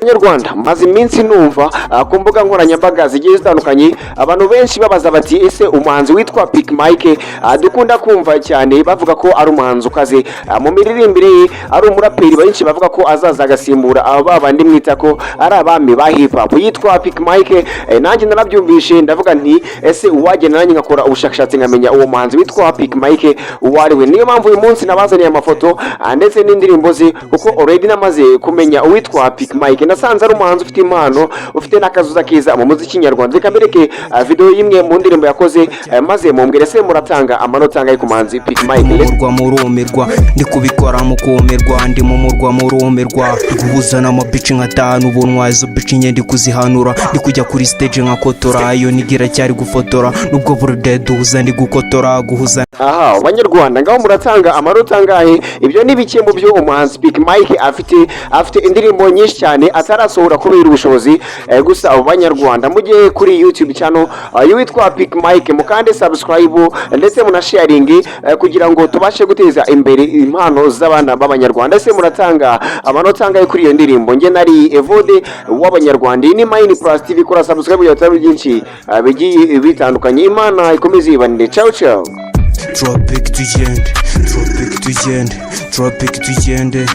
Nyarwanda maze iminsi numva kumbuga nkoranyambaga zigiye zitandukanye abantu benshi babaza bati ese umuhanzi witwa PICK MIC dukunda kumva cyane bavuga ko ari umuhanzi ukaze mu miririmbire ari umuraperi benshi bavuga ko azaza agasimbura aba bandi mwita ko ari abami ba hip hop yitwa PICK MIC nanjye narabyumvishe ndavuga nti ese uwagena nanjye ngakora ubushakashatsi nkamenya uwo muhanzi witwa PICK MIC uwariwe niyo mpamvu uyu munsi nabazaniye amafoto ndetse n'indirimbo ze kuko already namaze kumenya uwitwa PICK MIC nasanze ari umuhanzi ufite impano ufite n'akazuza kiza mu muziki nyarwanda zikabereke video y'imwe mu ndirimbo yakoze maze mumbwire se muratanga amanota angahe ku muhanzi PICK MIC murwa murumirwa ndi kubikora mukumirwa ndi mu murwa murumirwa guhuza n'amabici nkatanu ubunwa izo bici nyende kuzihanura ndi kujya kuri stage nkakotora iyo nigira cyari gufotora nubwo burde duhuza ndi gukotora guhuza aha abanyarwanda ngaho muratanga amanota angahe ibyo ni bike mu byo umuhanzi PICK MIC afite indirimbo nyinshi cyane atarasohora kubera ubushobozi gusa abo banyarwanda mujye kuri YouTube channel yitwa PICK MIC mukande subscribe ndetse muna sharing kugira ngo tubashe guteza imbere impano z'abana b'abanyarwanda ese muratanga amanota angahe kuri iyo ndirimbo nge nari Evode w'abanyarwanda ni Mine Plus TV kora subscribe ya tabu byinshi bigiye bitandukanye imana ikomeze ibanire ciao ciao Tropic tugende